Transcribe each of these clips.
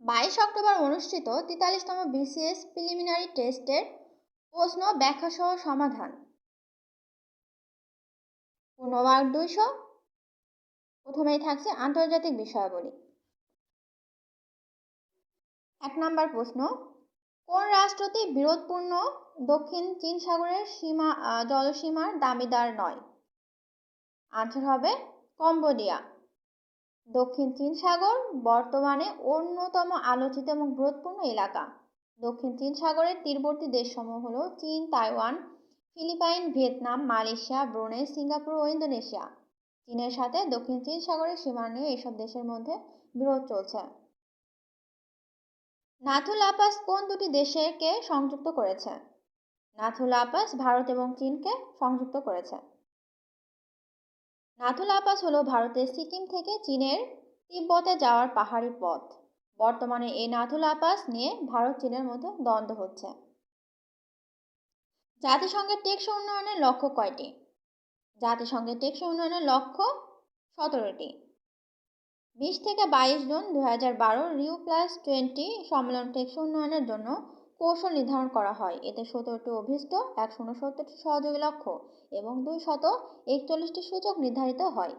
22 October অনুষ্ঠিত 43তম BCS preliminary টেস্টের প্রশ্ন ব্যাখ্যা সহ সমাধান। পূর্ণমার্ক 200। প্রথমেই থাকছে আন্তর্জাতিক বিষয়াবলী। 1 নম্বর প্রশ্ন, কোন রাষ্ট্রটি বিরোধপূর্ণ দক্ষিণ চীন সাগরের জলসীমার দাবিদার নয়? আনসার হবে কম্বোডিয়া। দক্ষিণ চীন সাগর বর্তমানে অন্যতম আলোচিত এবং বিরোধপূর্ণ এলাকা। দক্ষিণ চীন সাগরের তীরবর্তী দেশসমূহ হল চীন, Taiwan, Philippines, Vietnam, Malaysia, Brunei, Singapore ও ইন্দোনেশিয়া। চীনের সাথে দক্ষিণ চীন সাগরের সীমা নিয়ে এসব দেশের মধ্যে বিরোধ চলছে। নাথু লা পাস কোন দুটি দেশকে সংযুক্ত করেছে? নাথু লা পাস ভারত এবং চীনকে সংযুক্ত করেছে। নাথু লা পাস হলো ভারতের সিকিম থেকে চীনের তিব্বতে যাওয়ার পাহাড়ি পথ। বর্তমানে এই নাথু লা পাস নিয়ে ভারত চীনের মধ্যে দ্বন্দ্ব হচ্ছে। জাতিসংঘের টেকসই উন্নয়নের লক্ষ্য কয়টি? জাতিসংঘের টেকসই উন্নয়নের লক্ষ্য 17টি। 20 থেকে 22 জুন 2012 রিউ+20 সম্মেলন টেকসই উন্নয়নের জন্য কৌশল নির্ধারণ করা হয়। এতে 17টি অভীষ্ট, 169টি সহযোগী লক্ষ্য এবং 241টি সূচক নির্ধারিত হয়।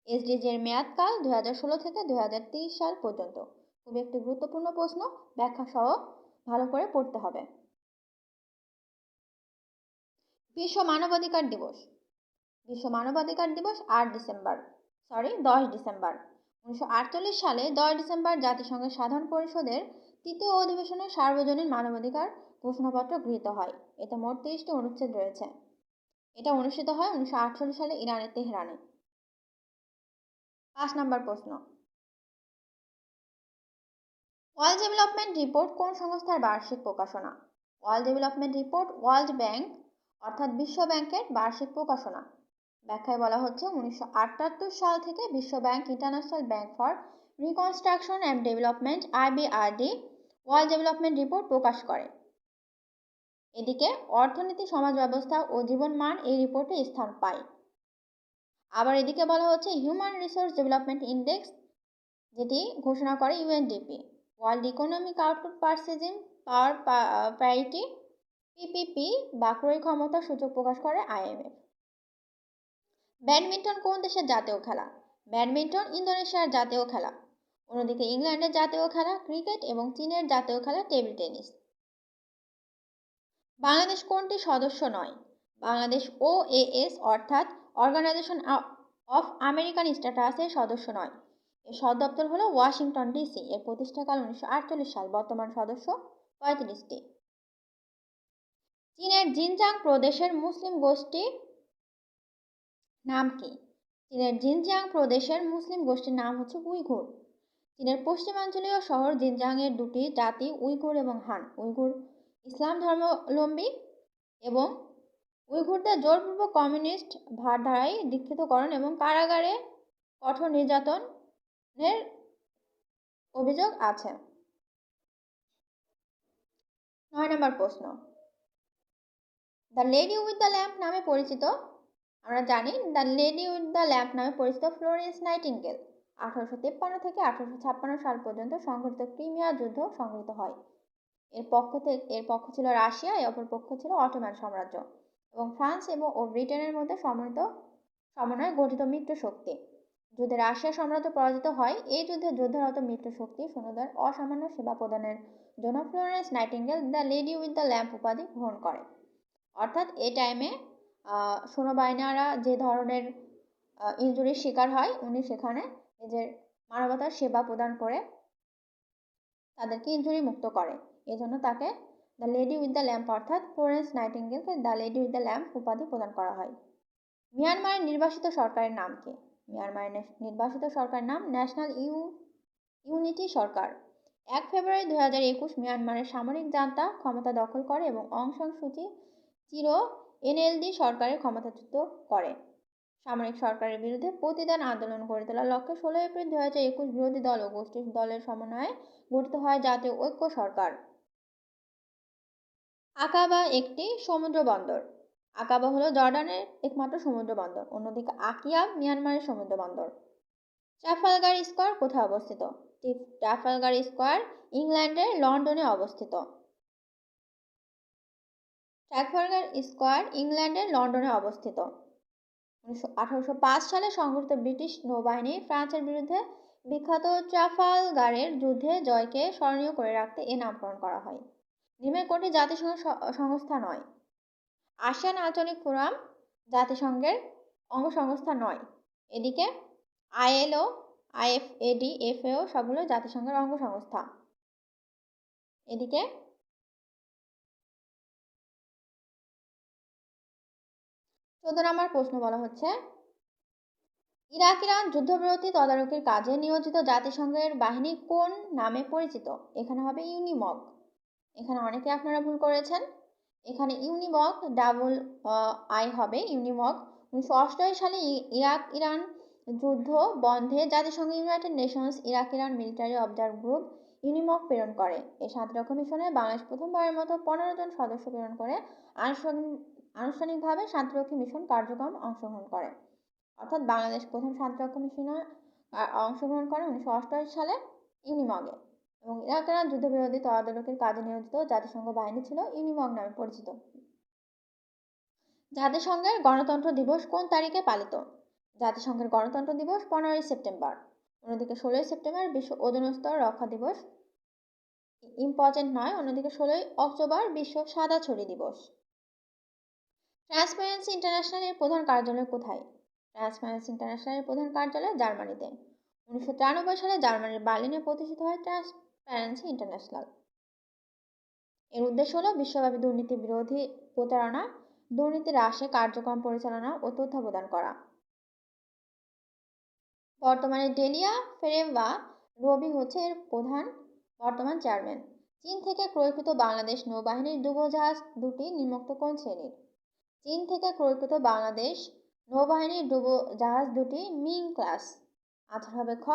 এসডিজি এর মেয়াদকাল 2016 থেকে 2030 সাল পর্যন্ত। খুব একটি গুরুত্বপূর্ণ প্রশ্ন, ব্যাখ্যা সহ ভালো করে পড়তে হবে। বিশ্ব মানবাধিকার দিবস। বিশ্ব মানবাধিকার দিবস 10 ডিসেম্বর 1948 সালে 10 ডিসেম্বর জাতিসংঘের সাধারণ পরিষদের তৃতীয় অধিবেশনে সার্বজনীন মানবাধিকার ঘোষণাপত্র গৃহীত হয়। এতে মোট 30টি অনুচ্ছেদ রয়েছে। এটা অনুষ্ঠিত হয় 1948 সালে ইরানের তেহরানে। 5 নম্বর প্রশ্ন, ওয়ার্ল্ড ডেভেলপমেন্ট রিপোর্ট কোন সংস্থার বার্ষিক প্রকাশনা? World development report world bank অর্থাৎ বিশ্ব ব্যাংকের বার্ষিক প্রকাশনা। ব্যাখ্যায় বলা হচ্ছে 1978 সাল থেকে বিশ্ব bank international bank for reconstruction and development IBRD world development report প্রকাশ করে। এদিকে অর্থনীতি, সমাজ ব্যবস্থা ও জীবন মান এই রিপোর্টে স্থান পায়। আবার এদিকে বলা হচ্ছে হিউম্যান রিসোর্স ডেভেলপমেন্ট ইন্ডেক্স, যেটি ঘোষণা করে UNDP। World economic output purchasing power parity PPP বা ক্রয় ক্ষমতা সূচক প্রকাশ করে IMF। ব্যাডমিন্টন কোন দেশের জাতীয় খেলা? ব্যাডমিন্টন ইন্দোনেশিয়ার জাতীয় খেলা। অন্যদিকে ইংল্যান্ডের জাতীয় খেলা ক্রিকেট এবং চীনের জাতীয় খেলা টেবিল টেনিস। বাংলাদেশ কোনটি সদস্য নয়? বাংলাদেশ OAS অর্থাৎ অর্গানাইজেশন অফ আমেরিকান স্ট্যাটাসের সদস্য নয়। এর সদর দপ্তর হলো ওয়াশিংটন DC। এর প্রতিষ্ঠাকাল 1948 সাল। বর্তমান সদস্য 35টি। চীনের জিনজিয়াং প্রদেশের মুসলিম গোষ্ঠী নাম কি? চীনের জিনজিয়াং প্রদেশের মুসলিম গোষ্ঠীর নাম হচ্ছে উইঘুর। চীনের পশ্চিমাঞ্চলীয় শহর জিনজিয়াংয়ের দুটি জাতি উইঘুর এবং হান। উইঘুর ইসলাম ধর্মাবলম্বী এবং উইঘুরদের জোরপূর্বক কমিউনিস্ট ভাবধারায় দীক্ষিতকরণ এবং কারাগারে কঠোর নির্যাতনের অভিযোগ আছে। 9 নম্বর প্রশ্ন, the lady with the lamp নামে পরিচিত, আমরা জানি the lady with the lamp নামে পরিচিত ফ্লোরেন্স নাইটিঙ্গেল 1853 থেকে 1856 সাল পর্যন্ত সংঘটিত ক্রিমিয়া যুদ্ধ সংঘটিত হয়। এর পক্ষ ছিল রাশিয়া, এর অপর পক্ষ ছিল অটোমান সাম্রাজ্য এবং ফ্রান্স ও ব্রিটেনের মধ্যে সমন্বয়ে গঠিত মিত্র শক্তি। যুদ্ধে রাশিয়া সাম্রাজ্য পরাজিত হয়। এই যুদ্ধে যুদ্ধরত মিত্র শক্তি সৈন্যদের অসামান্য সেবা প্রদানের জন্য Florence nightingale the lady with the lamp উপাধি গ্রহণ করে। অর্থাৎ এই টাইমে সৈন্যবাহিনীরা যে ধরনের ইনজুরির শিকার হয়, উনি সেখানে নিজের মানবতার সেবা প্রদান করে তাদেরকে ইনজুরি মুক্ত করে। এজন্য তাকে the lady with the lamp অর্থাৎ ফ্লোরেন্স নাইটিঙ্গেলকে the lady with the lamp উপাধি প্রদান করা হয়। মিয়ানমারের নির্বাসিত সরকারের নাম কি? মিয়ানমারের নির্বাসিত সরকারের নাম ন্যাশনাল ইউনিটি সরকার। 1 ফেব্রুয়ারি 2021 মিয়ানমারের সামরিক জান্তা ক্ষমতা দখল করে এবং অং সান সুচি NLD সরকারের ক্ষমতাচ্যুত করে। সামরিক সরকারের বিরুদ্ধে প্রতিদান আন্দোলন গড়ে তোলার লক্ষ্যে 16 এপ্রিল 2021 বিরোধী দল ও গোষ্ঠী দলের সমন্বয়ে গঠিত হয় জাতীয় ঐক্য সরকার। আকাবা একটি সমুদ্র বন্দর। আকাবা হলো জর্ডানের একমাত্র সমুদ্র বন্দর। অন্যদিকে আকিয়াব মিয়ানমারের সমুদ্র বন্দর। ট্রাফালগার স্কোয়ার কোথায় অবস্থিত? ট্রাফালগার স্কোয়ার ইংল্যান্ডের লন্ডনে অবস্থিত। ট্রাফালগার স্কোয়ার ইংল্যান্ডের লন্ডনে অবস্থিত। 1805 সালে সংঘটিত ব্রিটিশ নৌবাহিনী ফ্রান্সের বিরুদ্ধে বিখ্যাত ট্রাফালগারের যুদ্ধে জয়কে স্মরণীয় করে রাখতে এ নামকরণ করা হয়। নিম্নের কোনটি জাতিসংঘ সংস্থা নয়? আসিয়ান আঞ্চলিক ফোরাম জাতিসংঘের অঙ্গসংস্থা নয়। এদিকে ILO, IFAD, FAO সবগুলো জাতিসংঘের অঙ্গসংস্থা। এদিকে 14 নম্বর প্রশ্ন বলা হচ্ছে, ইরাক ইরান যুদ্ধবিরতি তদারকির কাজে নিয়োজিত জাতিসংঘের বাহিনী কোন নামে পরিচিত? এখানে হবে ইউনিমগ। এখানে অনেকে আপনারা ভুল করেছেন। এখানে ইউনিমগ ডাবল আই হবে ইউনিমগ। 1988 সালে ইরাক ইরান যুদ্ধ বন্ধে জাতিসংঘ United Nations Iraq Iran Military Observe Group UNIIMOG প্রেরণ করে। এই শান্তিরক্ষা মিশনে বাংলাদেশ প্রথমবারের মতো 15 জন সদস্য প্রেরণ করে আনুষ্ঠানিকভাবে শান্তিরক্ষী মিশন কার্যক্রম অংশগ্রহণ করে। অর্থাৎ বাংলাদেশ প্রথম শান্তিরক্ষা মিশনে অংশগ্রহণ করে 1988 সালে ইউনিমগে, এবং ইরাক ইরান যুদ্ধবিরোধী তদারকির কাজে নিয়োজিত জাতিসংঘ বাহিনী ছিল ইউনিমগ নামে পরিচিত। জাতিসংঘের গণতন্ত্র দিবস কোন তারিখে পালিত? জাতিসংঘের গণতন্ত্র দিবস 15 সেপ্টেম্বর। অন্যদিকে 16 সেপ্টেম্বর বিশ্ব ওজোন স্তর রক্ষা দিবস, ইম্পর্টেন্ট নয়। অন্যদিকে 16 অক্টোবর বিশ্ব সাদা ছড়ি দিবস। ট্রান্সপারেন্সি ইন্টারন্যাশনালের প্রধান কার্যালয় কোথায়? ট্রান্সপারেন্সি ইন্টারন্যাশনালের প্রধান কার্যালয় জার্মানিতে। 1993 সালে জার্মানির বার্লিনে প্রতিষ্ঠিত হয় ট্রান্সপারেন্সি ইন্টারন্যাশনাল। এর উদ্দেশ্য হল বিশ্বব্যাপী দুর্নীতি বিরোধী, প্রতারণা, দুর্নীতি হ্রাসে কার্যক্রম পরিচালনা ও তথ্য প্রদান করা। বর্তমানে ডেলিয়া ফেরেভা রবি হচ্ছে এর প্রধান বর্তমান চেয়ারম্যান। চীন থেকে ক্রয়কৃত বাংলাদেশ নৌবাহিনীর ডুবোজাহাজ দুটি নিম্নোক্ত কোন শ্রেণীর? চীন থেকে ক্রয়কৃত বাংলাদেশ নৌবাহিনীর ডুবোজাহাজ দুটি মিং ক্লাস। আনসার হবে খ,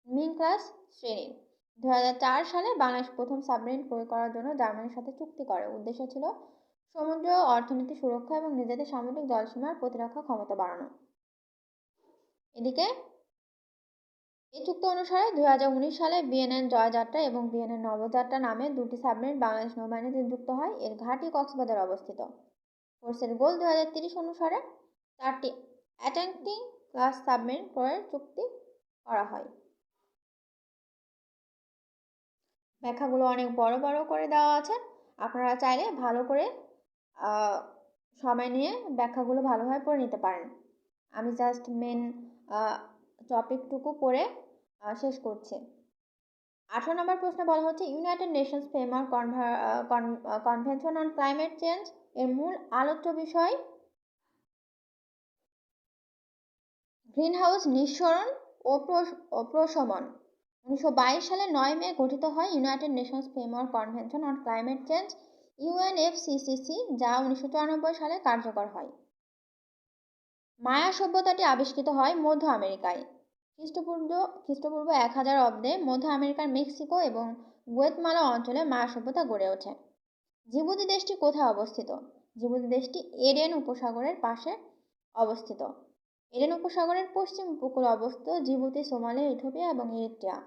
মিং ক্লাস শ্রেণীর। 2004 সালে বাংলাদেশ প্রথম সাবমেরিন ক্রয় করার জন্য জার্মানির সাথে চুক্তি করে। উদ্দেশ্য ছিল সমুদ্র অর্থনীতি সুরক্ষা এবং নিজেদের সামুদ্রিক জলসীমার প্রতিরক্ষা ক্ষমতা বাড়ানো। এদিকে এই চুক্তি অনুসারে 2019 সালে বিএনএন জয়যাত্রা এবং বিএনএন নবযাত্রা নামে দুটি সাবমেরিন বাংলাদেশ নৌবাহিনীতে যুক্ত হয়। এর ঘাঁটি কক্সবাজারে অবস্থিত। ফোর্সের গোল 2030 অনুসারে 4টি অ্যাটাকিং ক্লাস সাবমেরিন ক্রয়ের চুক্তি করা হয়। ব্যাখ্যাগুলো অনেক বড় বড় করে দেওয়া আছে, আপনারা চাইলে ভালো করে সময় নিয়ে ব্যাখ্যাগুলো ভালোভাবে পড়ে নিতে পারেন। আমি জাস্ট মেন টপিকটুকু পড়ে শেষ করছি। 18 নম্বর প্রশ্নে বলা হচ্ছে, United Nations framework convention on climate change এর মূল আলোচ্য বিষয় গ্রিনহাউস নিঃসরণ ও প্রশমন। 1922 সালে 9 মে গঠিত হয় United Nations framework convention on climate change UNFCCC, যা 1994 সালে কার্যকর হয়। মায়া সভ্যতাটি আবিষ্কৃত হয় মধ্য আমেরিকায়। খ্রিস্টপূর্ব 1000 অব্দে মধ্য আমেরিকার মেক্সিকো এবং গুয়েতমালা অঞ্চলে মায়া সভ্যতা গড়ে ওঠে। জিবুতি দেশটি কোথায় অবস্থিত? জিবুতি দেশটি এডেন উপসাগরের পাশে অবস্থিত। এডেন উপসাগরের পশ্চিম উপকূলে অবস্থিত জিবুতি, সোমালিয়া, ইথিওপিয়া এবং এরিট্রিয়া।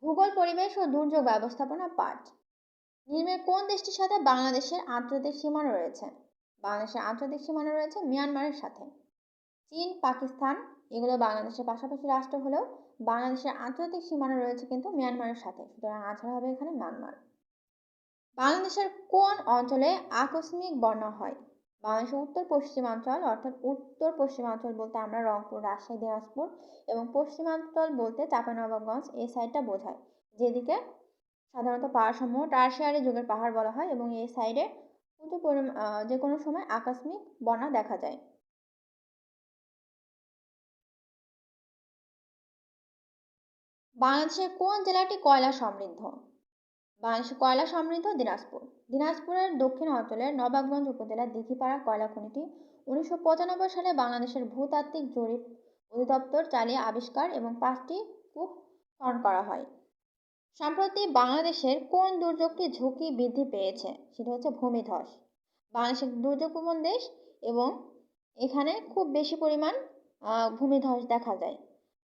ভূগোল, পরিবেশ ও দুর্যোগ ব্যবস্থাপনা পাঠ। নিম্নের কোন দেশটির সাথে বাংলাদেশের আন্তর্জাতিক সীমানা রয়েছে? বাংলাদেশের আন্তর্জাতিক সীমানা রয়েছে মিয়ানমারের সাথে। চীন, পাকিস্তান এগুলো বাংলাদেশের পাশাপাশি রাষ্ট্র হলেও বাংলাদেশের আন্তর্জাতিক সীমানা রয়েছে কিন্তু মিয়ানমারের সাথে, সুতরাং আনসার হবে এখানে মিয়ানমার। বাংলাদেশের কোন অঞ্চলে আকস্মিক বন্যা হয়? বাংলাদেশের উত্তর পশ্চিমাঞ্চল, অর্থাৎ উত্তর পশ্চিমাঞ্চল বলতে আমরা রংপুর, রাজশাহী, দিনাজপুর এবং পশ্চিমাঞ্চল বলতে চাঁপাইনবাবগঞ্জ এই সাইডটা বোঝায়, যেদিকে সাধারণত পাহাড়সমূহ টারশিয়ারি যুগের পাহাড় বলা হয় এবং এই সাইডে প্রচুর যে কোনো সময় আকস্মিক বন্যা দেখা যায়। বাংলাদেশের কোন জেলাটি কয়লা সমৃদ্ধ? বাংলাদেশের কয়লা সমৃদ্ধ দিনাজপুর। দিনাজপুরের দক্ষিণ অঞ্চলের নবাবগঞ্জ উপজেলার দিঘিপাড়া কয়লা খনিটি 1995 সালে বাংলাদেশের ভূতাত্ত্বিক জরিপ অধিদপ্তর চালিয়ে আবিষ্কার এবং 5টি কূপ খনন করা হয়। সম্প্রতি বাংলাদেশের কোন দুর্যোগটি ঝুঁকি বৃদ্ধি পেয়েছে? সেটা হচ্ছে ভূমিধস। বাংলাদেশের দুর্যোগ প্রবণ দেশ এবং এখানে খুব বেশি পরিমাণ ভূমিধস দেখা যায়।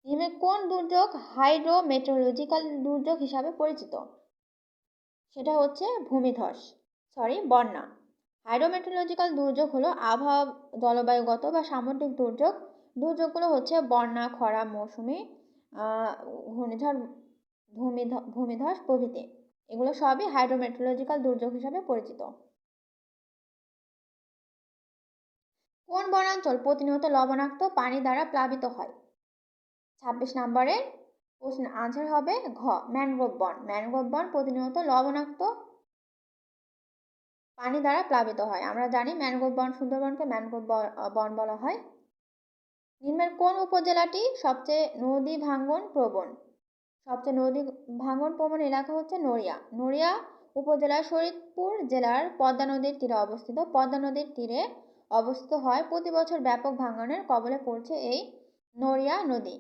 নিম্নে কোন দুর্যোগ হাইড্রোমেটেরোলজিক্যাল দুর্যোগ হিসাবে পরিচিত? সেটা হচ্ছে বন্যা। হাইড্রোমেটেরোলজিক্যাল দুর্যোগ হলো আবহাওয়া, জলবায়ুগত বা সামুদ্রিক দুর্যোগ। দুর্যোগগুলো হচ্ছে বন্যা, খরা, মৌসুমি ঘূর্ণিঝড়, ভূমিধস প্রভৃতি। এগুলো সবই হাইড্রোমেটেরোলজিক্যাল দুর্যোগ হিসাবে পরিচিত। কোন বনাঞ্চল প্রতিনিয়ত লবণাক্ত পানি দ্বারা প্লাবিত হয়? 26 নম্বরের প্রশ্নের আনসার হবে ঘ, ম্যানগ্রোভ বন। ম্যানগ্রোভ বন প্রতিনিয়ত লবণাক্ত পানি দ্বারা প্লাবিত হয়। আমরা জানি ম্যানগ্রোভ বন, সুন্দরবনকে ম্যানগ্রোভ বন বলা হয়। নিম্নের কোন উপজেলাটি সবচেয়ে নদী ভাঙ্গন প্রবণ? সবচেয়ে নদী ভাঙ্গন প্রবণ এলাকা হচ্ছে নড়িয়া। নড়িয়া উপজেলার শরীয়তপুর জেলার পদ্মা নদীর তীরে অবস্থিত। পদ্মা নদীর তীরে অবস্থিত হয় প্রতি বছর ব্যাপক ভাঙ্গনের কবলে পড়ছে এই নড়িয়া নদী।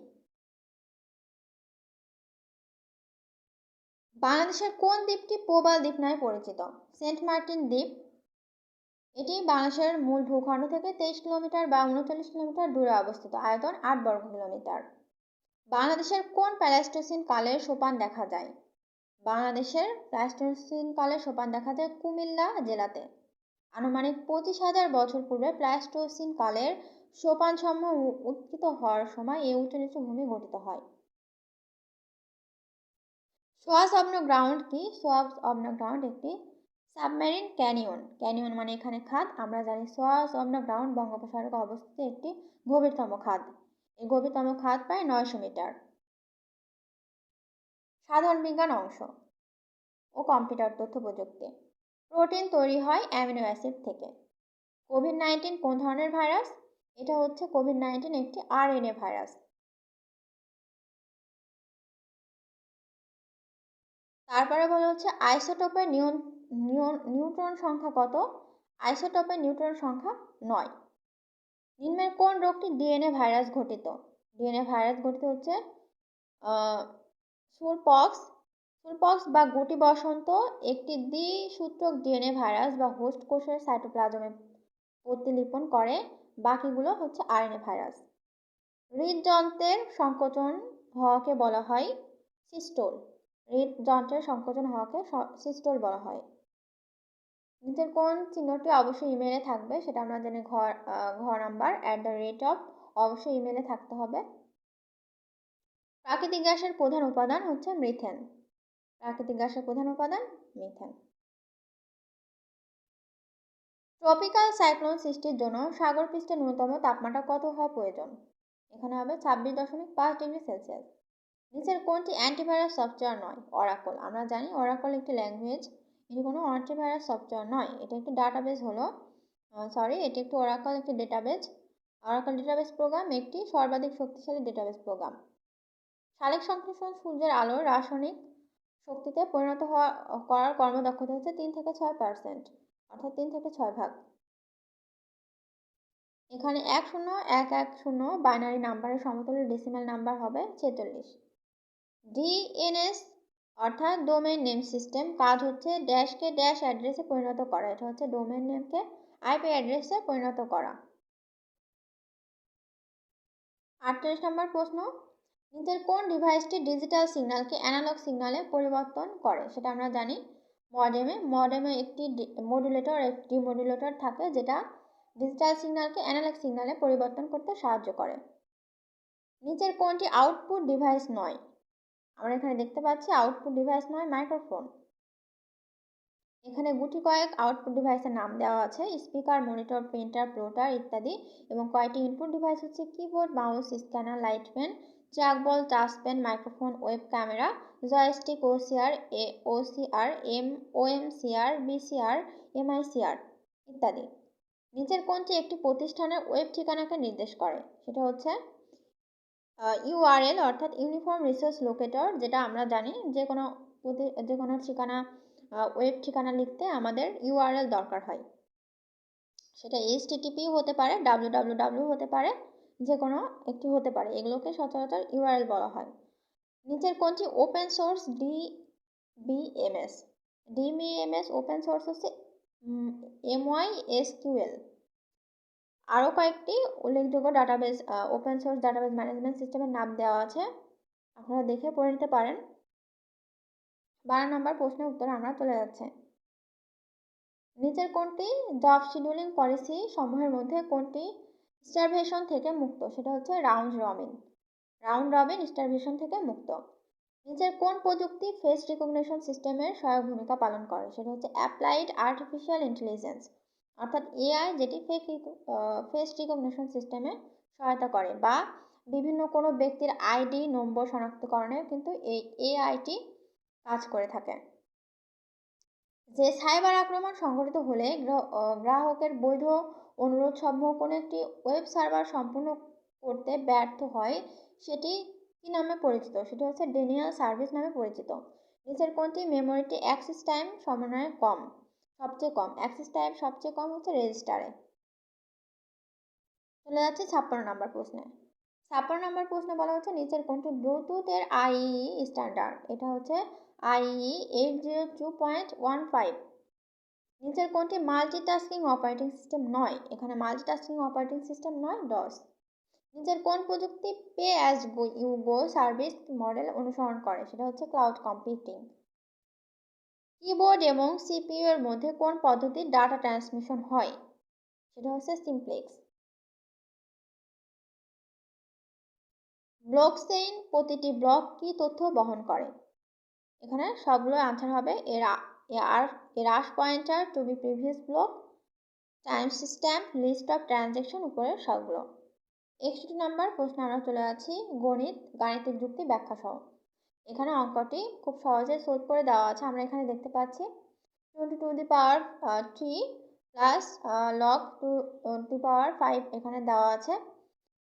বাংলাদেশের কোন দ্বীপটি প্রবাল দ্বীপ নামে পরিচিত? সেন্ট মার্টিন দ্বীপ। এটি বাংলাদেশের মূল ভূখণ্ড থেকে 23 কিলোমিটার বা 39 কিলোমিটার দূরে অবস্থিত। আয়তন 8 বর্গ কিলোমিটার। বাংলাদেশের কোন প্লাইস্টোসিন কালের সোপান দেখা যায়? বাংলাদেশের প্লাইস্টোসিন কালের সোপান দেখা যায় কুমিল্লা জেলাতে। আনুমানিক 25,000 বছর পূর্বে প্লাইস্টোসিন কালের সোপানসমূহ উৎকিত হওয়ার সময় এই উঁচু নিচু ভূমি গঠিত হয়। সোয়াস অব নো গ্রাউন্ড কি? সোয়াস অব নো গ্রাউন্ড একটি সাবমেরিন ক্যানিয়ন। ক্যানিয়ন মানে এখানে খাদ। আমরা জানি সোয়াস অব নো গ্রাউন্ড বঙ্গোপসাগরে অবস্থিত একটি গভীরতম খাদ। এই গভীরতম খাদ প্রায় 900 মিটার। সাধারণ বিজ্ঞান অংশ ও কম্পিউটার তথ্য প্রযুক্তি। প্রোটিন তৈরি হয় অ্যামিনো অ্যাসিড থেকে। কোভিড-19 কোন ধরনের ভাইরাস? এটা হচ্ছে কোভিড-19 একটি আরএনএ ভাইরাস। তারপরে বলা হচ্ছে আইসোটোপের নিউট্রন সংখ্যা কত? আইসোটোপের নিউট্রন সংখ্যা 9। নিম্নের কোন রোগটি ডিএনএ ভাইরাস ঘটিত? ডিএনএ ভাইরাস ঘটিত হচ্ছে সুলপক্স বা গুটি বসন্ত একটি দ্বিসূত্রক ডিএনএ ভাইরাস বা হোস্ট কোষের সাইটোপ্লাজমে প্রতিলিপন করে। বাকিগুলো হচ্ছে আরএনএ ভাইরাস। হৃদযন্ত্রের সংকোচন হওয়াকে বলা হয় সিস্টোল। হৃদযন্ত্রের সংকোচন হওয়াকে সিস্টোল বলা হয়। নিচের কোন চিহ্নটি অবশ্যই ইমেলে থাকবে? সেটা আমরা জানি ঘ নাম্বার @ অবশ্যই ইমেলে থাকতে হবে। প্রাকৃতিক গ্যাসের প্রধান উপাদান হচ্ছে মিথেন। প্রাকৃতিক গ্যাসের প্রধান উপাদান মিথেন। ট্রপিক্যাল সাইক্লোন সৃষ্টির জন্য সাগর পৃষ্ঠের ন্যূনতম তাপমাত্রা কত হওয়া প্রয়োজন? এখানে হবে 26.5 ডিগ্রি সেলসিয়াস। নিচের কোনটি অ্যান্টিভাইরাস সফটওয়্যার নয়? অরাকল। আমরা জানি অরাকল একটি ল্যাঙ্গুয়েজ, এটি কোনো অ্যান্টিভাইরাস সফটওয়্যার নয়। এটা একটি ডাটাবেস হলো এটি একটি অরাকল একটি ডেটাবেস। অরাকল ডেটাবেস প্রোগ্রাম একটি সর্বাধিক শক্তিশালী ডেটাবেস প্রোগ্রাম। শালিক সংশ্লেষণ সূর্যের আলোর রাসায়নিক শক্তিতে পরিণত করার কর্মদক্ষতা হচ্ছে 3 থেকে 6%, অর্থাৎ 3 থেকে 6 ভাগ। এখানে 10110 বাইনারি নাম্বারের সমতুল্য ডেসিমাল নাম্বার হবে 46। ডিএনএস অর্থাৎ ডোমেইন নেম সিস্টেম কাজ হচ্ছে ড্যাশকে ড্যাশ অ্যাড্রেসে পরিণত করা। এটা হচ্ছে ডোমেইন নেমকে আইপি অ্যাড্রেসে পরিণত করা। 48 নম্বর প্রশ্ন, নিচের কোন ডিভাইসটি ডিজিটাল সিগন্যালকে অ্যানালগ সিগন্যালে পরিবর্তন করে? সেটা আমরা জানি মডেমে একটি মডুলেটর ডিমডুলেটর থাকে যেটা ডিজিটাল সিগন্যালকে অ্যানালগ সিগন্যালে পরিবর্তন করতে সাহায্য করে। নিচের কোনটি আউটপুট ডিভাইস নয়? আমরা এখানে দেখতে পাচ্ছি আউটপুট ডিভাইস নয় মাইক্রোফোন। এখানে গুটি কয়েক আউটপুট ডিভাইসের নাম দেওয়া আছে, স্পিকার, মনিটর, প্রিন্টার, প্লোটার ইত্যাদি। এবং কয়েকটি ইনপুট ডিভাইস হচ্ছে keyboard, mouse, scanner, light pen, trackball, touch pen, microphone, web camera, joystick, OCR, OMCR, BCR, MICR ইত্যাদি। নিচের কোনটি একটি প্রতিষ্ঠানের ওয়েব ঠিকানাকে নির্দেশ করে? সেটা হচ্ছে ইউআরএল অর্থাৎ ইউনিফর্ম রিসোর্স লোকেটর, যেটা আমরা জানি যে কোনো ঠিকানা ওয়েব ঠিকানা লিখতে আমাদের ইউআরএল দরকার হয়। সেটা HTTP হতে পারে, www হতে পারে, যে কোনো একটি হতে পারে। এগুলোকে সচরাচর ইউআরএল বলা হয়। নিচের কোনটি open source DBMS? DBMS open source হচ্ছে MySQL। আরও কয়েকটি উল্লেখযোগ্য database open source database management সিস্টেমের নাম দেওয়া আছে, আপনারা দেখে পড়ে নিতে পারেন। 12 নম্বর প্রশ্নের উত্তরে আমরা চলে যাচ্ছি। নিচের কোনটি জব শিডিউলিং পলিসি সমূহের মধ্যে কোনটি স্টারভেশন থেকে মুক্ত? সেটা হচ্ছে রাউন্ড রবিন স্টারভেশন থেকে মুক্ত। নিচের কোন প্রযুক্তি ফেস রিকগনিশন সিস্টেমের সহায়ক ভূমিকা পালন করে? সেটা হচ্ছে অ্যাপ্লাইড আর্টিফিশিয়াল ইন্টেলিজেন্স, অর্থাৎ এআই, যেটি ফেস রিকগনিশন সিস্টেমে সহায়তা করে, বা বিভিন্ন কোনো ব্যক্তির আইডি নম্বর শনাক্তকরণে কিন্তু এই এআইটি কাজ করে থাকে। যে সাইবার আক্রমণ সংঘটিত হলে গ্রাহকের বৈধ অনুরোধ সমূহ কোনো একটি ওয়েব সার্ভার সম্পূর্ণ করতে ব্যর্থ হয়, সেটি কি নামে পরিচিত? সেটি হচ্ছে ডেনিয়াল সার্ভিস নামে পরিচিত। নিচের কোনটি মেমোরিটি অ্যাক্সেস টাইম সমন্বয়ে কম? সবচেয়ে কম অ্যাক্সেস টাইম সবচেয়ে কম হচ্ছে রেজিস্টারে। চলে যাচ্ছে 56 নম্বর প্রশ্নে। 56 নম্বর প্রশ্নে বলা হচ্ছে নিচের কোনটি ব্লুটুথ এর আইইই স্ট্যান্ডার্ড? এটা হচ্ছে আইইই 802.15। নিচের কোনটি মাল্টিটাস্কিং অপারেটিং সিস্টেম নয়? এখানে মাল্টিটাস্কিং অপারেটিং সিস্টেম নয়, ডস। নিচের কোন প্রযুক্তি pay as you go service model অনুসরণ করে? সেটা হচ্ছে ক্লাউড কম্পিউটিং। কিবোর্ড এবং সিপিইউ এর মধ্যে কোন পদ্ধতির ডাটা ট্রান্সমিশন হয়? সেটা হচ্ছে সিমপ্লেক্স। ব্লকচেইন প্রতিটি ব্লক কি তথ্য বহন করে? এখানে সবগুলো আনসার হবে এরাস pointer, to be previous block, time system, list of transaction, উপরের সবগুলো। 61 নম্বর প্রশ্নে আমরা চলে যাচ্ছি গাণিতিক যুক্তি ব্যাখ্যা সহ। এখানে অঙ্কটি খুব সহজে সলভ করে দেওয়া আছে। আমরা এখানে দেখতে পাচ্ছি 20 to the power 3 plus log 2 to the power 5 এখানে দেওয়া আছে।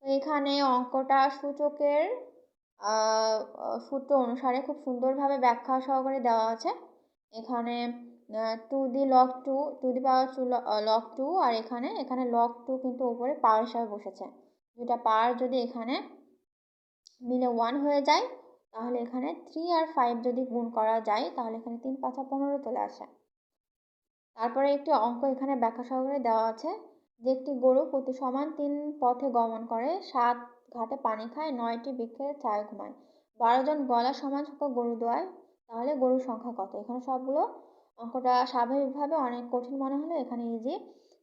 তো এখানে অঙ্কটা সূচকের সূত্র অনুসারে খুব সুন্দরভাবে ব্যাখ্যা সহকারে দেওয়া আছে। এখানে টু দি পাওয়ার 2 লগ 2, আর এখানে লগ 2 কিন্তু উপরে পাওয়ার হিসাবে বসেছে। দুটা পাওয়ার যদি এখানে মিলে 1 হয়ে যায়, তাহলে এখানে 3 আর 5 যদি গুণ করা যায়, তাহলে এখানে 3 5 15 চলে আসে। তারপরে একটি অঙ্ক এখানে ব্যাখ্যা সহকারে দেওয়া আছে যে একটি গরু প্রতি সমান 3 পথে গমন করে, 7 ঘাটে পানি খায়, 9টি বৃক্ষের ছায়ায় ঘুমায়, 12 জন গলা সমান সংখ্যক গরু দোয়ায়, তাহলে গরুর সংখ্যা কত? এখানে সবগুলো অঙ্কটা স্বাভাবিকভাবে অনেক কঠিন মনে হলে এখানে ইজি,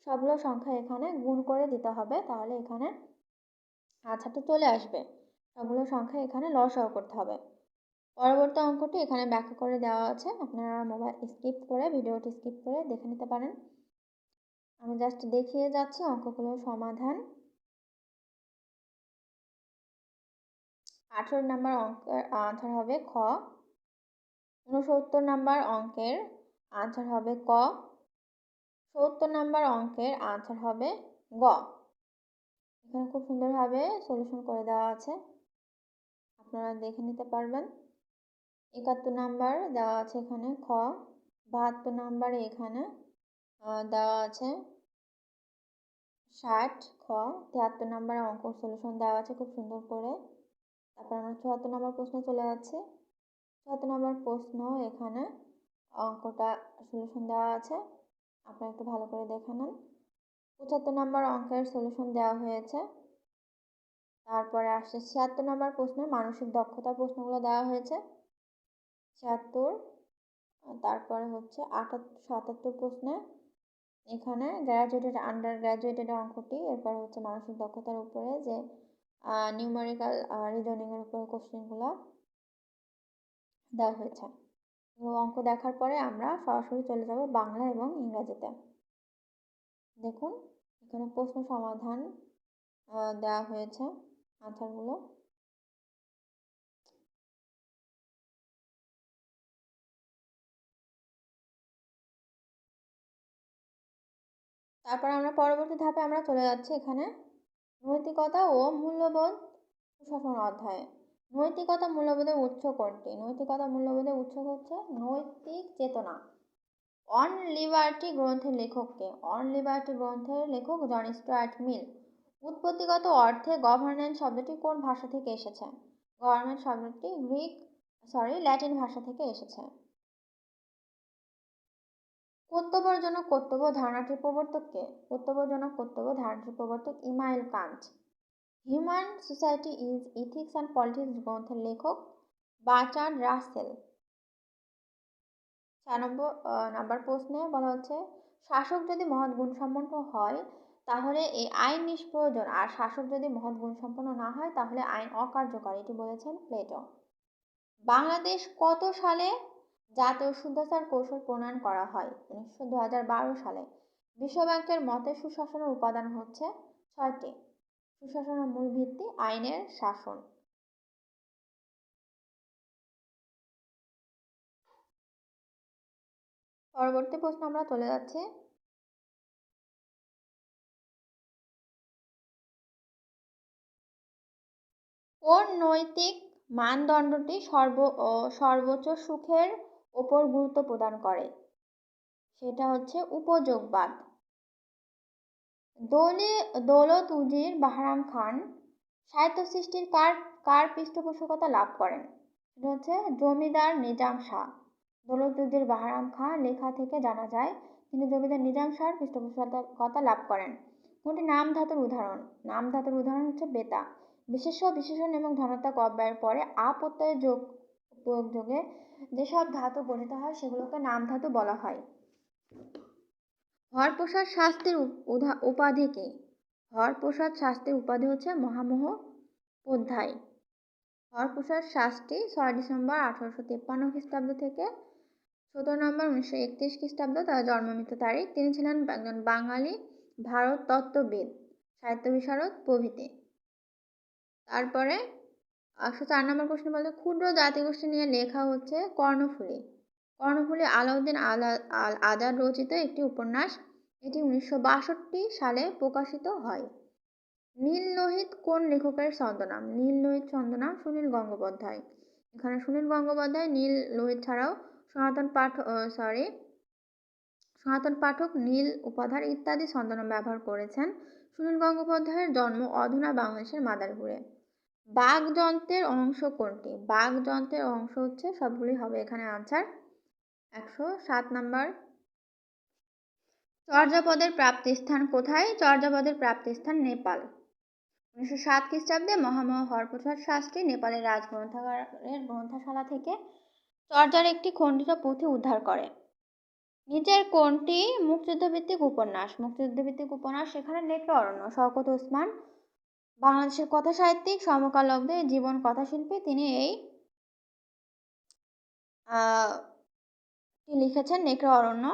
সবগুলো সংখ্যা এখানে গুণ করে দিতে হবে, তাহলে এখানে আনসারটা চলে আসবে। সবগুলো সংখ্যা এখানে লসাগু করতে হবে। পরবর্তী অঙ্কটি এখানে ব্যাখ্যা করে দেওয়া আছে, আপনারা ভিডিওটি স্কিপ করে দেখে নিতে পারেন। আমি জাস্ট দেখিয়ে যাচ্ছি অঙ্কগুলোর সমাধান। 18 নম্বর অঙ্কের আনসার হবে খ। 69 নম্বর অঙ্কের আনসার হবে ক। 70 নম্বর অঙ্কের আনসার হবে গ। এখানে খুব সুন্দরভাবে সলিউশন করে দেওয়া আছে, আপনারা দেখে নিতে পারবেন। 71 নাম্বার দেওয়া আছে এখানে খ। 72 নাম্বারে এখানে দেওয়া আছে 60 খ। 73 নাম্বারে অঙ্ক সলিউশন দেওয়া আছে খুব সুন্দর করে। তারপর আমরা 74 নম্বর প্রশ্নে চলে যাচ্ছি। 74 নম্বর প্রশ্ন এখানে অঙ্কটা সলিউশন দেওয়া আছে, আপনারা একটু ভালো করে দেখে নেন। 75 নম্বর অঙ্কের সলিউশন দেওয়া হয়েছে। তারপরে আসছে 76 নম্বর প্রশ্নে মানসিক দক্ষতার প্রশ্নগুলো দেওয়া হয়েছে 76। তারপরে হচ্ছে 77 প্রশ্নে এখানে আন্ডার গ্র্যাজুয়েটেড অঙ্কটি, এরপর হচ্ছে মানসিক দক্ষতার উপরে যে নিউমেরিক্যাল রিজনিংয়ের উপরে কোশ্চেনগুলো দেওয়া হয়েছে। অঙ্ক দেখার পরে আমরা সরাসরি চলে যাব বাংলা এবং ইংরাজিতে। দেখুন এখানে প্রশ্ন সমাধান দেওয়া হয়েছে, আনসারগুলো। তারপর আমরা পরবর্তী ধাপে আমরা চলে যাচ্ছি এখানে নৈতিকতা ও মূল্যবোধ সুশাসন অধ্যায়ে। নৈতিকতা মূল্যবোধের উৎস কোনটি? নৈতিকতা মূল্যবোধের উৎস হচ্ছে নৈতিক চেতনা। অন লিবার্টি গ্রন্থের লেখককে? অন লিবার্টি গ্রন্থের লেখক জন স্টুয়ার্ট মিল। উৎপত্তিগত অর্থে গভর্নেন্স শব্দটি কোন ভাষা থেকে এসেছে? গভর্নমেন্ট শব্দটি ল্যাটিন ভাষা থেকে এসেছে। কর্তব্যজনক কর্তব্য ধারণাটির প্রবর্তক কে? কর্তব্যজনক কর্তব্য ধারণাটির প্রবর্তক Immanuel Kant. Human society is ethics and politics গ্রন্থের লেখক বার্ট্রান্ড রাসেল। 4 নাম্বার প্রশ্নে বলা হচ্ছে শাসক যদি মহৎ গুণসম্পন্ন হয় তাহলে এই আইন নিষ্প্রয়োজন, আর শাসক যদি মহৎ গুণসম্পন্ন না হয় তাহলে আইন অকার্যকর, এটি বলেছেন প্লেটো। বাংলাদেশ কত সালে জাতীয় শুদ্ধাচার কৌশল প্রণয়ন করা হয়? 2012 সালে। বিশ্বব্যাংকের মতে সুশাসনের উপাদান হচ্ছে 6টি। সুশাসনের মূল ভিত্তি আইনের শাসন। পরবর্তী প্রশ্ন আমরা চলে যাচ্ছি। কোন নৈতিক মানদণ্ডটি সর্বোচ্চ সুখের ওপর গুরুত্ব প্রদান করে? সেটা হচ্ছে উপযোগবাদ। দৌলত উজির বাহরাম খান সাহিত্য সৃষ্টির কার পৃষ্ঠপোষকতা লাভ করেন? সেটা হচ্ছে জমিদার নিজাম শাহ। দৌলত উজির বাহরাম খান লেখা থেকে জানা যায় তিনি জমিদার নিজাম শাহর পৃষ্ঠপোষকতা লাভ করেন। কোনটি নাম ধাতুর উদাহরণ? নাম ধাতুর উদাহরণ হচ্ছে বেতা। বিশেষ্য বিশেষণ এবং ধনাত্মক অব্যয়ের পরে আ প্রত্যয়ের প্রয়োগ যোগে যেসব ধাতু গঠিত হয় সেগুলোকে নাম ধাতু বলা হয়। হরপ্রসাদ শাস্ত্রীর উপাধি কি? হরপ্রসাদ শাস্ত্রীর উপাধি হচ্ছে মহামহোপাধ্যায়। হরপ্রসাদ শাস্ত্রী 6 ডিসেম্বর 1853 খ্রিস্টাব্দ থেকে 17 নভেম্বর 1931 খ্রিস্টাব্দ তার জন্মমৃত্যু তারিখ। তিনি ছিলেন একজন বাঙালি ভারত তত্ত্ববিদ, সাহিত্য বিশারদ প্রভৃতি। তারপরে 104 নম্বর প্রশ্ন বলতে ক্ষুদ্র জাতিগোষ্ঠী নিয়ে লেখা হচ্ছে কর্ণফুলী। কর্ণফুলী আলাউদ্দিন আল আজাদ রচিত একটি উপন্যাস। এটি 1962 সালে প্রকাশিত হয়। নীল লোহিত কোন লেখকের ছদ্মনাম? নীল লোহিত ছদ্মনাম সুনীল গঙ্গোপাধ্যায়। এখানে সুনীল গঙ্গোপাধ্যায় নীল লোহিত ছাড়াও সনাতন পাঠক, নীল উপাধার ইত্যাদি ছদ্মনাম ব্যবহার করেছেন। সুনীল গঙ্গোপাধ্যায়ের জন্ম অধুনা বাংলাদেশের মাদারীপুরে। বাকযন্ত্রের অংশ কোনটি? বাকযন্ত্রের অংশ হচ্ছে, সবগুলি হবে এখানে আনসার। 107 নম্বর চর্যাপদের প্রাপ্তিস্থান কোথায়? চর্যাপদের প্রাপ্তিস্থান নেপাল। 1907 খ্রিস্টাব্দে মহামহা হরপ্রসাদ শাস্ত্রী নেপালের রাজগ্রন্থাগারের গ্রন্থশালা থেকে চর্যার একটি খণ্ডিত পুঁথি উদ্ধার করে। নিচের কোনটি মুক্তিযুদ্ধভিত্তিক উপন্যাস? মুক্তিযুদ্ধভিত্তিক উপন্যাস এখানে নেকড়ে অরণ্য। শওকত ওসমান বাংলাদেশের কথা সাহিত্যিক, সমকালব্ধ জীবন কথাশিল্পী। তিনি এই লিখেছেন নেকড়ে অরণ্য।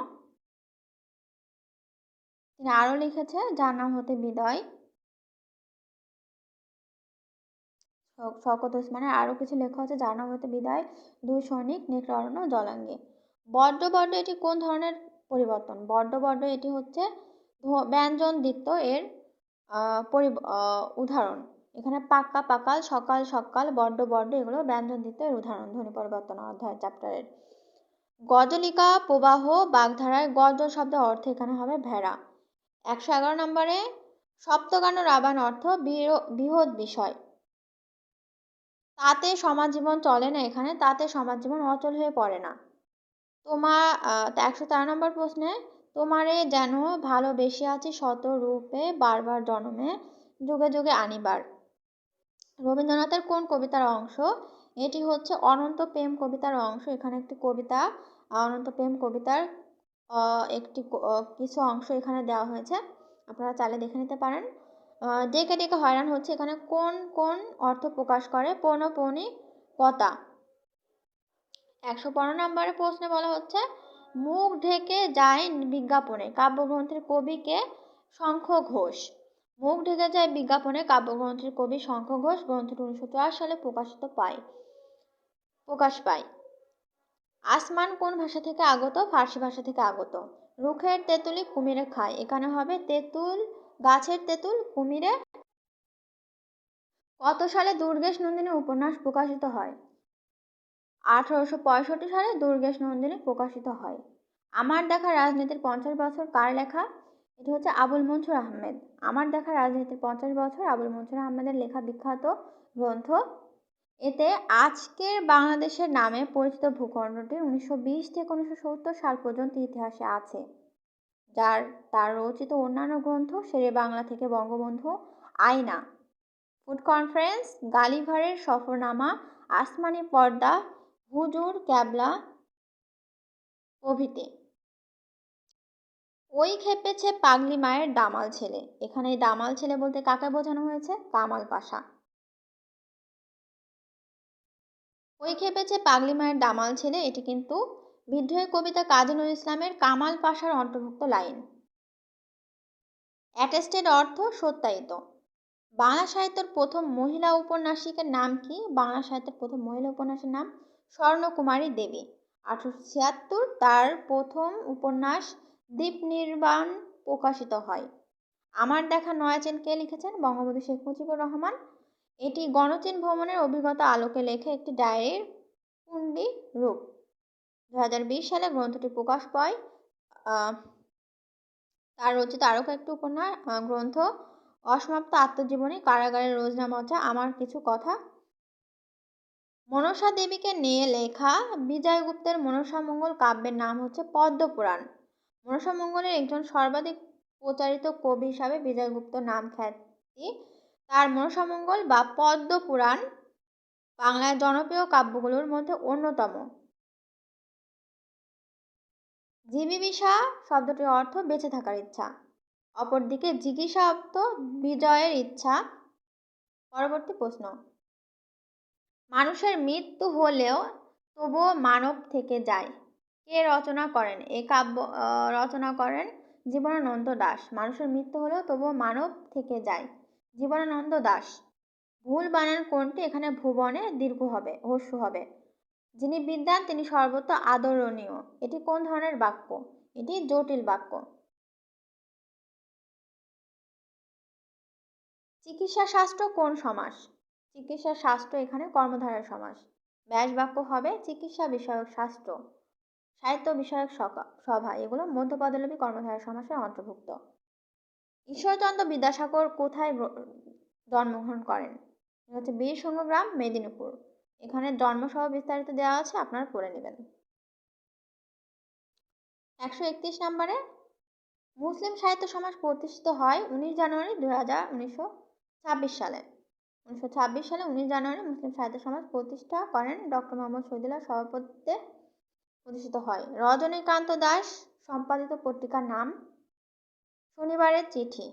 তিনি আরো লিখেছে যার নাম হতে বিদায়। শওকত ওসমানের আরো কিছু লেখা আছে যার নাম হতে বিদায়, দুই সৈনিক, নেকড়ে অরণ্য, জলাঙ্গি। বড্ড এটি কোন ধরনের পরিবর্তন? বড্ড এটি হচ্ছে ব্যঞ্জন দ্বিত্ব এর উদাহরণ। এখানে পাক্কা পাকাল, সকাল সকাল, বড্ড এগুলো ব্যঞ্জন দ্বিত্ব এর উদাহরণ ধ্বনি পরিবর্তন অধ্যায় চ্যাপ্টারের। গজলিকা প্রবাহ বাগধারায় গজল শব্দের অর্থ এখানে হবে ভেড়া। 111 নম্বরে সপ্তগান রাবান অর্থ বৃহৎ বিষয়। তাতে সমাজ জীবন চলে না, এখানে তাতে সমাজ জীবন অচল হয়ে পড়ে না। 113 নম্বর প্রশ্নে তোমারে যেন ভালোবেসে আছি শত রূপে বারবার জন্মে যুগে যুগে আনিবার। রবীন্দ্রনাথের কোন কবিতার অংশ? এটি হচ্ছে অনন্ত প্রেম কবিতার অংশ। এখানে একটি কবিতা, অনন্ত প্রেম কবিতার একটি কিছু অংশ এখানে দেওয়া হয়েছে, আপনারা চাইলে দেখে নিতে পারেন। ডেকে ডেকে হয়রান হচ্ছে এখানে কোন কোন অর্থ প্রকাশ করে? পৌনঃপুনিকতা। 115 নম্বরে প্রশ্নে বলা হচ্ছে মুখ ঢেকে যায় বিজ্ঞাপনে কাব্যগ্রন্থের কবিকে? শঙ্খ ঘোষ। মুখ ঢেকে যায় বিজ্ঞাপনে কাব্যগ্রন্থের কবি শঙ্খ ঘোষ। গ্রন্থটি 1904 সালে প্রকাশ পায়। আসমান কোন ভাষা থেকে আগত? ফার্সি ভাষা থেকে আগত। রুখের তেঁতুলি কুমিরে খায়, এখানে হবে তেঁতুল, গাছের তেঁতুল কুমিরে। কত সালে দুর্গেশ নন্দিনী উপন্যাস প্রকাশিত হয়? 1865 সালে দুর্গেশ নন্দিনী প্রকাশিত হয়। আমার দেখা রাজনীতির 50 বছর কার লেখা? এটি হচ্ছে আবুল মনসুর আহমেদ। আমার দেখা রাজনীতির 50 বছর আবুল মনসুর আহমেদের লেখা বিখ্যাত গ্রন্থ। এতে আজকের বাংলাদেশের নামে পরিচিত ভূখণ্ডটি 1920 থেকে 1970 সাল পর্যন্ত ইতিহাসে আছে, তার রচিত অন্যান্য গ্রন্থ শেরে বাংলা থেকে বঙ্গবন্ধু, আয়না, ফুড কনফারেন্স, গালিভারের সফরনামা, আসমানি পর্দা, হুজুর ক্যাবলা প্রভৃতি। ওই খেপেছে পাগলি মায়ের দামাল ছেলে। এখানে দামাল ছেলে বলতে কাকে বোঝানো হয়েছে? কামাল পাশা। ওই খেপেছে পাগলি মায়ের দামাল ছেলে, এটি কিন্তু বিদ্রোহী কবিতা কাজী নজরুল ইসলামের কামাল পাশার অন্তর্ভুক্ত লাইন। অ্যাটেস্টেড অর্থ সত্যায়িত। বাংলা সাহিত্যের প্রথম মহিলা উপন্যাসিকের নাম কি? বাংলা সাহিত্যের প্রথম মহিলা উপন্যাসের নাম স্বর্ণকুমারী দেবী। 1876 তার প্রথম উপন্যাস দ্বীপনির্বাণ প্রকাশিত হয়। আমার দেখা নয়া চীন কে লিখেছেন? বঙ্গবন্ধু শেখ মুজিবুর রহমান। এটি গণচীন ভ্রমণের অভিজ্ঞতা আলোকে লেখে একটি ডায়েরির পুণ্ডি রূপ। 2020 সালে গ্রন্থটি প্রকাশ পায়। তার রচিত আরও কয়েকটি উপন্যাস গ্রন্থ অসমাপ্ত আত্মজীবনী, কারাগারের রোজনামচা, আমার কিছু কথা। মনসা দেবীকে নিয়ে লেখা বিজয়গুপ্তের মনসামঙ্গল কাব্যের নাম হচ্ছে পদ্মপুরাণ। মনসামঙ্গলের একজন সর্বাধিক প্রচারিত কবি হিসাবে বিজয়গুপ্ত নাম খ্যাতি। তার মনসামঙ্গল বা পদ্মপুরাণ বাংলার জনপ্রিয় কাব্যগুলোর মধ্যে অন্যতম। জীবিবিষা শব্দটির অর্থ বেঁচে থাকার ইচ্ছা। অপরদিকে জিজ্ঞাসা অর্থ বিজয়ের ইচ্ছা। পরবর্তী প্রশ্ন, মানুষের মৃত্যু হলেও তবুও মানব থেকে যায়, কে রচনা করেন? এই কাব্য রচনা করেন জীবনানন্দ দাশ। মানুষের মৃত্যু হলেও তবুও মানব থেকে যায়, জীবনানন্দ দাশ। ভুল বানান কোনটি? এখানে ভুবনে দীর্ঘ হবে, হস্যু হবে। যিনি বিদ্বান তিনি সর্বত্র আদরণীয়, এটি কোন ধরনের বাক্য? এটি জটিল বাক্য। চিকিৎসা শাস্ত্র কোন সমাস? চিকিৎসা শাস্ত্র এখানে কর্মধারয় সমাস। ব্যাস বাক্য হবে চিকিৎসা বিষয়ক শাস্ত্র, সাহিত্য বিষয়ক সভা, এগুলো মধ্যপদলোপী কর্মধারয় সমাসের অন্তর্ভুক্ত। ঈশ্বরচন্দ্র বিদ্যাসাগর কোথায় জন্মগ্রহণ করেন? হচ্ছে বীরসংগ্রাম, মেদিনীপুর। এখানে জন্মসহ বিস্তারিত দেওয়া আছে, আপনারা পড়ে নেবেন। 131 নম্বরে মুসলিম সাহিত্য সমাজ প্রতিষ্ঠিত হয় 19 জানুয়ারি 1926 সালে। 1926 সালে 19 জানুয়ারি মুসলিম সাহিত্য সমাজ প্রতিষ্ঠা করেন ডক্টর মোহাম্মদ শহীদুল্লাহ সভাপতিত্বে প্রতিষ্ঠিত হয়। রজনীকান্ত দাস সম্পাদিত পত্রিকার নাম শনিবারের চিঠি।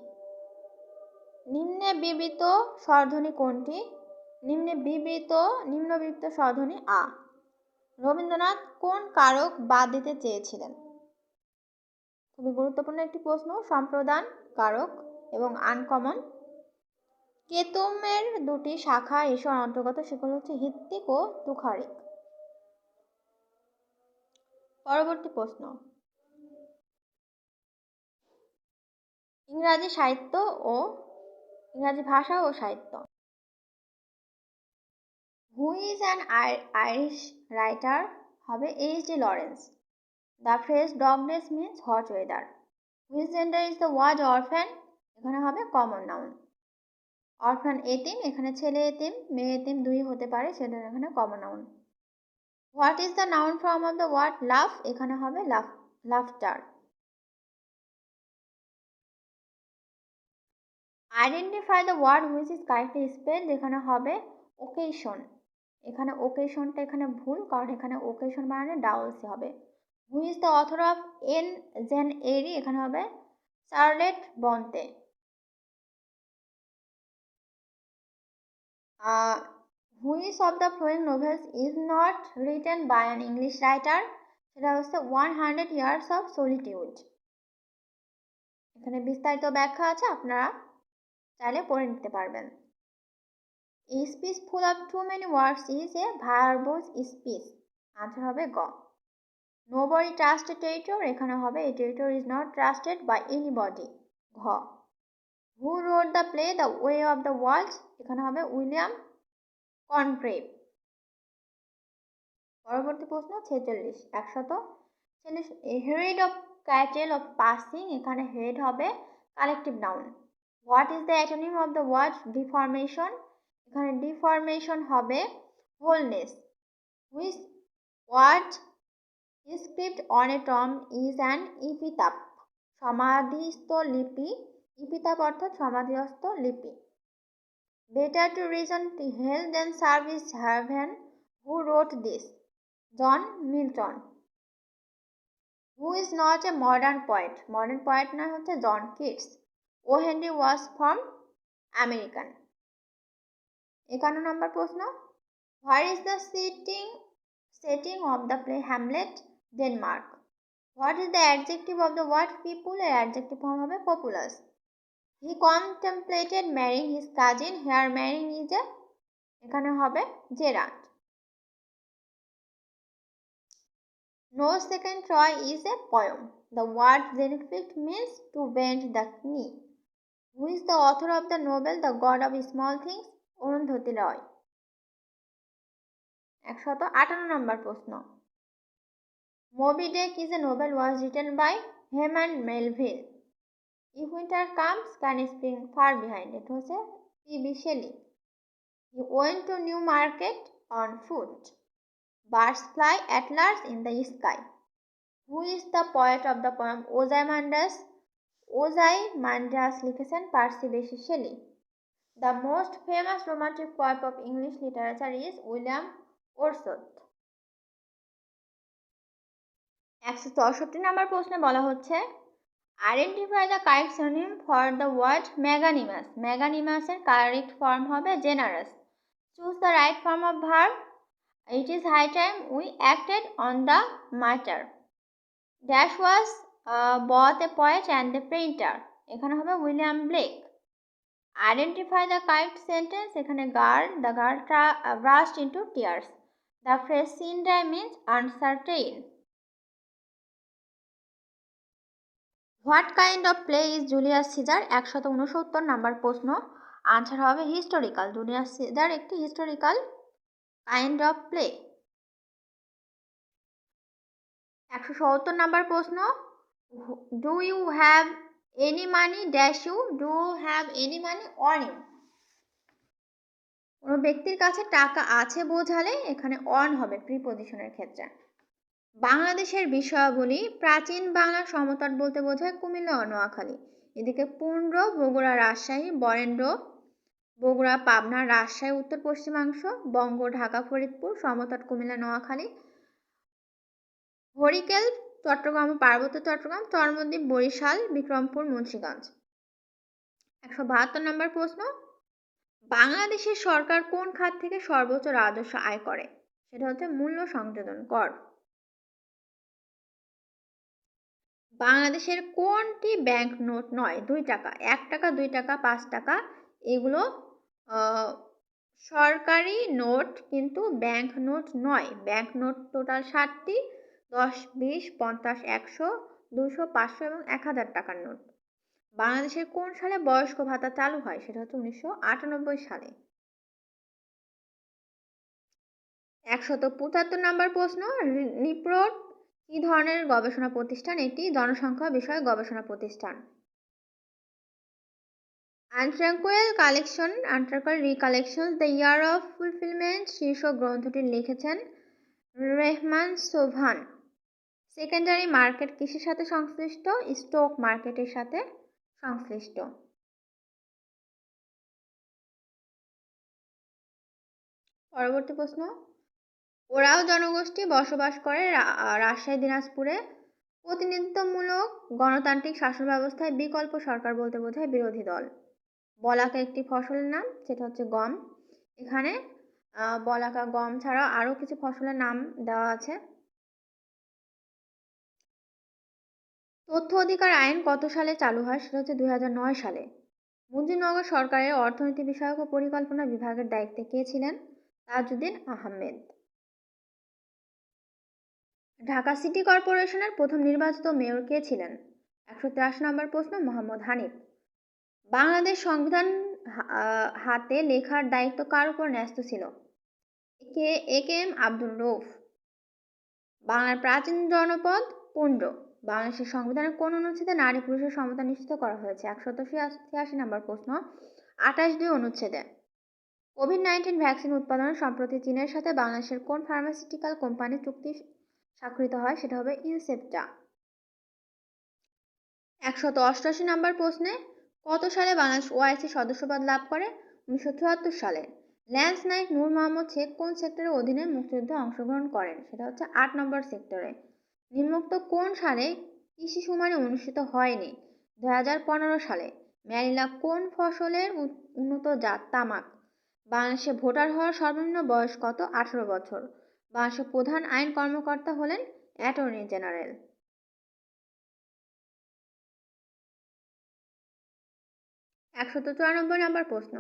নিম্নে বিবৃত স্বরধ্বনি কোনটি? নিম্নবিবৃত স্বরধ্বনি আ। রবীন্দ্রনাথ কোন কারক বাদ দিতে চেয়েছিলেন? খুবই গুরুত্বপূর্ণ একটি প্রশ্ন। সম্প্রদান কারক এবং আনকমন। কেতুমের দুটি শাখা ঈশ্বর অন্তর্গত, সেগুলো হচ্ছে হিত্তিক ও তুখারিক। পরবর্তী প্রশ্ন, ইংরাজি ভাষা ও সাহিত্য। Who is an Irish writer? হবে H.D. Lawrence. The phrase dog days means hot weather. Which gender is the word orphan? এখানে হবে কমন নাউন। অরফ্যান এতিম, এখানে ছেলে এতিম মেয়ে এতিম দুই হতে পারে, সেটা এখানে common noun. What is the noun form of the word laugh? এখানে হবে laughter. Identify the word which is correctly spelled? এখানে হবে ওকেশন। এখানে ওকেশনটা এখানে ভুল, কারণ এখানে ওকেশন মানে ডাবল সি হবে। Who is the author of an Jane Eyre? এখানে হবে Charlotte Bronte. Which of the following novels is not written by an English writer? সেটা হচ্ছে 100 ইয়ার্স অফ সলিটিউড। এখানে বিস্তারিত ব্যাখ্যা আছে, আপনারা চাইলে পড়ে নিতে পারবেন। A speech full of too many words is a verbose speech. Answer হবে গ। Nobody trusts a traitor? এখানে হবে a traitor is not trusted by anybody. ঘ। Who wrote the play The Way of the World? এখানে হবে William কনগ্রেভ। পরবর্তী প্রশ্ন 46 146। Head of cattle of passing? এখানে হেড হবে collective noun. What is the antonym of the word deformation? এখানে deformation হবে wholeness. Which word inscribed on a tomb is an epitaph? সমাধিস্থ লিপি, ইপিতাপ অর্থাৎ সমাধিস্থ লিপি। Better to reason to hell than service heaven. Who wrote this? John Milton. Who is not a modern poet? Modern poet নয় হচ্ছে John Keats. O Henry was from American. 51 number প্রশ্ন, Where is the setting of the play Hamlet? Denmark. What is the adjective of the word people? এর adjective form হবে populous. He contemplated marrying his cousin. Here marrying is a, এখানে হবে Gerard. No second Troy is a poem. The word zenitfict means to bend the knee. Who is the author of the novel The God of Small Things? Arundhati রয়। 158 নম্বর প্রশ্ন, Moby Dick is a novel was written by Herman Melville. If winter comes, can spring far behind? It was a P.B. Shelley. He went to New Market on foot. Birds fly at large in the sky. Who is the poet of the poem Ozymandias? Ozymandias লিখেছেন পার্সি বেশি Shelley. The most famous romantic poet of English literature is William Wordsworth. 164 নম্বর প্রশ্নে বলা হচ্ছে Identify the correct synonym for the word magnanimous. Magnanimous এর correct form হবে generous. Choose the right form of verb. It is high time we acted on the matter. Dash was both a poet and a painter. এখানে হবে William Blake. Identify the correct sentence. এখানে the girl rushed into tears. The phrase seen dry means uncertain. What kind of play is Julius Caesar? 169 number প্রশ্ন, answer হবে historical. Julius Caesar একটি historical kind of play. 170 number প্রশ্ন, do you have any money dash you? Do have any money on you? কোনো ব্যক্তির কাছে টাকা আছে বোঝালে এখানে অন হবে প্রিপজিশনের ক্ষেত্রে। বাংলাদেশের বিষয়াবলী, প্রাচীন বাংলা সমতট বলতে বোঝায় কুমিল্লা ও নোয়াখালী। এদিকে পুন্ড্র বগুড়া রাজশাহী, বরেন্দ্র বগুড়া পাবনা রাজশাহী উত্তর পশ্চিমাংশ, বঙ্গ ঢাকা ফরিদপুর, সমতট কুমিল্লা নোয়াখালী, হরিকেল চট্টগ্রাম ও পার্বত্য চট্টগ্রাম, চরমদ্বীপ বরিশাল, বিক্রমপুর মুন্সিগঞ্জ। 172 নম্বর প্রশ্ন, বাংলাদেশের সরকার কোন খাত থেকে সর্বোচ্চ রাজস্ব আয় করে? সেটা হচ্ছে মূল্য সংযোজন কর। বাংলাদেশের কোনটি ব্যাংক নোট নয়? 2 টাকা, 1 টাকা, 2 টাকা, 5 টাকা, এগুলো সরকারি নোট কিন্তু ব্যাংক নোট নয়। ব্যাংক নোট টোটাল 60টি, 10, 20, 50, 100, 200, 500 এবং 1000 টাকার নোট। বাংলাদেশের কোন সালে বয়স্ক ভাতা চালু হয়? সেটা হচ্ছে 1998 সালে। 175 নম্বর প্রশ্ন, নিপ্রোড কি ধরনের গবেষণা প্রতিষ্ঠান? একটি জনসংখ্যা বিষয়ক গবেষণা প্রতিষ্ঠান। আনট্রাঙ্কুয়েল রিকালেকশনস দ্য ইয়ার অফ ফুলফিলমেন্ট শীর্ষক গ্রন্থটি লিখেছেন রেহমান সোবহান। সেকেন্ডারি মার্কেট কিসের সাথে সংশ্লিষ্ট? স্টক মার্কেটের সাথে সংশ্লিষ্ট। পরবর্তী প্রশ্ন, ওরাও জনগোষ্ঠী বসবাস করে রাজশাহী দিনাজপুরে। প্রতিনিধিত্বমূলক গণতান্ত্রিক শাসন ব্যবস্থায় বিকল্প সরকার বলতে বোঝায় বিরোধী দল। বলাকা একটি ফসলের নাম, সেটা হচ্ছে গম। এখানে বলাকা গম ছাড়াও আরো কিছু ফসলের নাম দেওয়া আছে। তথ্য অধিকার আইন কত সালে চালু হয়? সেটা হচ্ছে 2009 সালে। মুজিবনগর সরকারের অর্থনীতি বিষয়ক ও পরিকল্পনা বিভাগের দায়িত্বে কে ছিলেন? তাজউদ্দিন আহমেদ। ঢাকা সিটি কর্পোরেশনের প্রথম নির্বাচিত মেয়র কে ছিলেন? 183 নম্বর প্রশ্ন, মোহাম্মদ হানিফ। বাংলাদেশ সংবিধান হাতে লেখার দায়িত্ব কার উপর ন্যস্ত ছিল? এ কে এম আব্দুর রউফ। বাংলার প্রাচীন জনপদ পুন্ড্র। বাংলাদেশের সংবিধানের কোন অনুচ্ছেদে নারী পুরুষের সমতা নিশ্চিত করা হয়েছে? 186 নম্বর প্রশ্ন, 28(2) অনুচ্ছেদে। কোভিড-19 ভ্যাকসিন উৎপাদনে সম্প্রতি চীনের সাথে বাংলাদেশের কোন ফার্মাসিউটিক্যাল কোম্পানি চুক্তি স্বাক্ষরিত হয়? সেটা হবে ইনসেপ্টা। 188 নম্বর প্রশ্নে কত সালে বাংলাদেশ ওআইসি সদস্যপদ লাভ করে? 1974 সালে। ল্যান্স নাইট নূর মোহাম্মদ শেখ কোন সেক্টরের অধীনে মুক্তিযুদ্ধে অংশগ্রহণ করেন? সেটা হচ্ছে 8 নম্বর সেক্টরে। নিম্নোক্ত কোন সালে কৃষি শুমারি অনুষ্ঠিত হয়নি? 2015 সালে। ম্যানিলা কোন ফসলের উন্নত জাত? তামাক। বাংলাদেশে ভোটার হওয়ার সর্বনিম্ন বয়স কত? 18 বছর। বাংলাদেশের প্রধান আইন কর্মকর্তা হলেন অ্যাটর্নি জেনারেল। 194 নম্বর প্রশ্ন,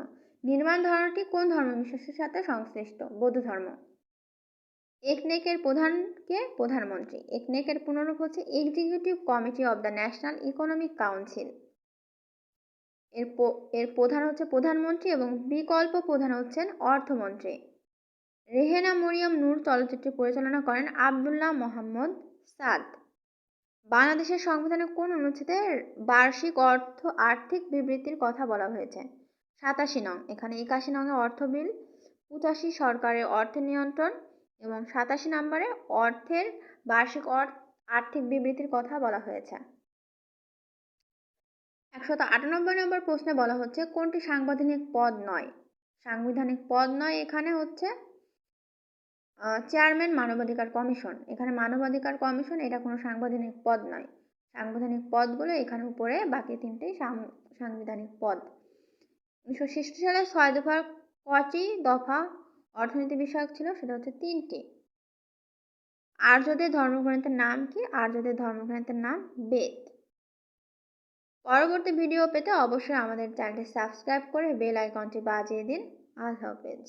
নির্মাণ ধারণাটি কোন ধর্মবিশ্বাসের সাথে সংশ্লিষ্ট? বৌদ্ধ ধর্ম। একনেকের প্রধানকে? প্রধানমন্ত্রী। একনেকের পুনরূপ হচ্ছে executive committee of the national economic council. এর প্রধান হচ্ছে প্রধানমন্ত্রী এবং বিকল্প প্রধান হচ্ছেন অর্থমন্ত্রী। রেহেনা মরিয়ম নূর চলচ্চিত্রটি পরিচালনা করেন আব্দুল্লাহ মোহাম্মদ সাদ। বাংলাদেশের সংবিধানে কোন অনুচ্ছেদে বার্ষিক আর্থিক বিবৃতির কথা বলা হয়েছে? 87 নং। এখানে 81 নং অর্থ বিল, 85 সরকারের অর্থের নিয়ন্ত্রণ এবং 87 নম্বরে অর্থের বার্ষিক আর্থিক বিবৃতির কথা বলা হয়েছে। 198 নম্বর প্রশ্নে বলা হচ্ছে কোনটি সাংবিধানিক পদ নয়? সাংবিধানিক পদ নয় এখানে হচ্ছে চেয়ারম্যান মানবাধিকার কমিশন। এখানে মানবাধিকার কমিশন এটা কোনো সাংবিধানিক পদ নয়। সাংবিধানিক পদগুলো এখানে উপরে, বাকি তিনটেই সাংবিধানিক পদ। 1966 সালে 6 দফার কটি দফা অর্থনীতি বিষয়ক ছিল? সেটা হচ্ছে 3টি। আর্যদের ধর্মগ্রন্থের নাম কি? আর্যদের ধর্মগ্রন্থের নাম বেদ। পরবর্তী ভিডিও পেতে অবশ্যই আমাদের চ্যানেলটি সাবস্ক্রাইব করে বেল আইকনটি বাজিয়ে দিন। আল্লাহ হাফেজ।